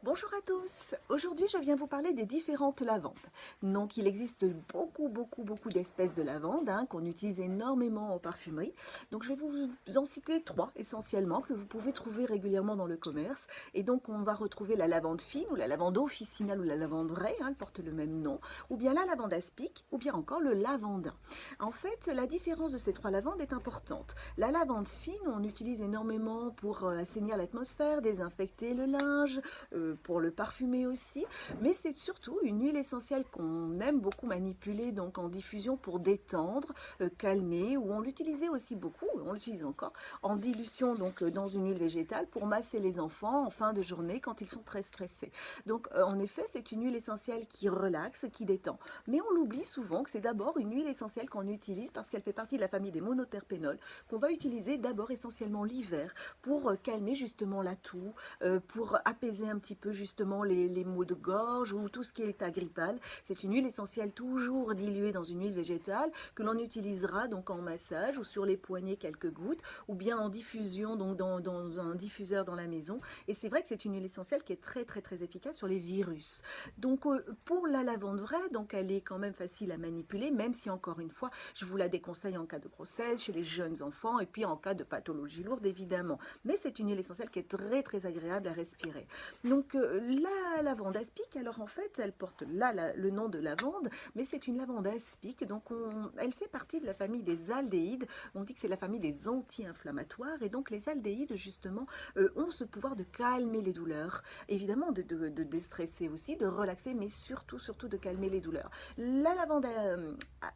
Bonjour à tous, aujourd'hui je viens vous parler des différentes lavandes. Donc il existe beaucoup d'espèces de lavande qu'on utilise énormément en parfumerie. Donc je vais vous en citer trois essentiellement que vous pouvez trouver régulièrement dans le commerce. Et donc on va retrouver la lavande fine ou la lavande officinale ou la lavande vraie, elle porte le même nom, ou bien la lavande aspic ou bien encore le lavandin. En fait la différence de ces trois lavandes est importante. La lavande fine on utilise énormément pour assainir l'atmosphère, désinfecter le linge, pour le parfumer aussi, mais c'est surtout une huile essentielle qu'on aime beaucoup manipuler donc en diffusion pour détendre, calmer, ou on l'utilisait aussi beaucoup, on l'utilise encore, en dilution donc dans une huile végétale pour masser les enfants en fin de journée quand ils sont très stressés. Donc en effet c'est une huile essentielle qui relaxe, qui détend, mais on l'oublie souvent que c'est d'abord une huile essentielle qu'on utilise parce qu'elle fait partie de la famille des monoterpénols qu'on va utiliser d'abord essentiellement l'hiver pour calmer justement la toux, pour apaiser un petit peu justement les maux de gorge ou tout ce qui est agrippal. C'est une huile essentielle toujours diluée dans une huile végétale que l'on utilisera donc en massage ou sur les poignets quelques gouttes ou bien en diffusion donc dans un diffuseur dans la maison. Et c'est vrai que c'est une huile essentielle qui est très efficace sur les virus. Donc pour la lavande vraie, donc elle est quand même facile à manipuler, même si encore une fois je vous la déconseille en cas de grossesse, chez les jeunes enfants et puis en cas de pathologie lourde évidemment. Mais c'est une huile essentielle qui est très agréable à respirer. Donc la lavande aspic, alors en fait elle porte le nom de lavande, mais c'est une lavande aspic, donc elle fait partie de la famille des aldéhydes. On dit que c'est la famille des anti-inflammatoires, et donc les aldéhydes justement ont ce pouvoir de calmer les douleurs, évidemment de déstresser aussi, de relaxer, mais surtout de calmer les douleurs. La lavande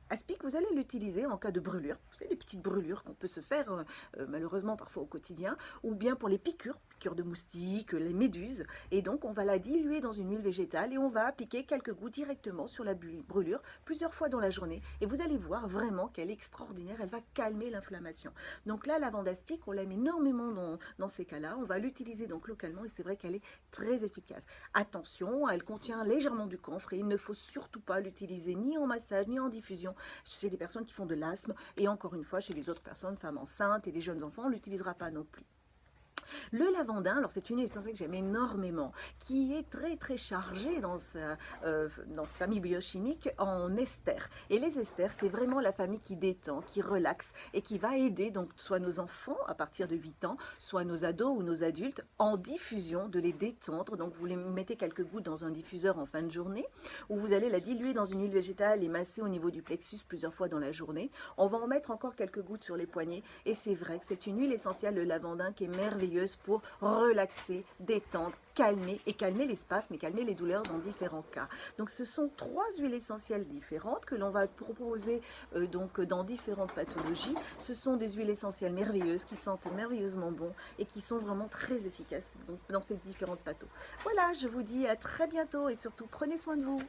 aspic, vous allez l'utiliser en cas de brûlure, vous savez les petites brûlures qu'on peut se faire malheureusement parfois au quotidien, ou bien pour les piqûres de moustiques, les méduses, et donc on va la diluer dans une huile végétale et on va appliquer quelques gouttes directement sur la brûlure plusieurs fois dans la journée, et vous allez voir vraiment qu'elle est extraordinaire, elle va calmer l'inflammation. Donc là, la lavande aspic, on l'aime énormément dans ces cas-là, on va l'utiliser donc localement et c'est vrai qu'elle est très efficace. Attention, elle contient légèrement du camphre et il ne faut surtout pas l'utiliser ni en massage ni en diffusion chez les personnes qui font de l'asthme, et encore une fois chez les autres personnes, femmes enceintes et les jeunes enfants, on ne l'utilisera pas non plus. Le lavandin, alors c'est une huile essentielle que j'aime énormément, qui est très chargée dans sa famille biochimique en esters. Et les esters, c'est vraiment la famille qui détend, qui relaxe et qui va aider donc soit nos enfants à partir de 8 ans, soit nos ados ou nos adultes en diffusion, de les détendre. Donc vous les mettez quelques gouttes dans un diffuseur en fin de journée, où vous allez la diluer dans une huile végétale et masser au niveau du plexus plusieurs fois dans la journée. On va en mettre encore quelques gouttes sur les poignets, et c'est vrai que c'est une huile essentielle, le lavandin, qui est merveilleuse pour relaxer, détendre, calmer les spasmes et calmer les douleurs dans différents cas. Donc ce sont trois huiles essentielles différentes que l'on va proposer donc dans différentes pathologies. Ce sont des huiles essentielles merveilleuses qui sentent merveilleusement bon et qui sont vraiment très efficaces donc, dans ces différentes pathos. Voilà, je vous dis à très bientôt et surtout prenez soin de vous.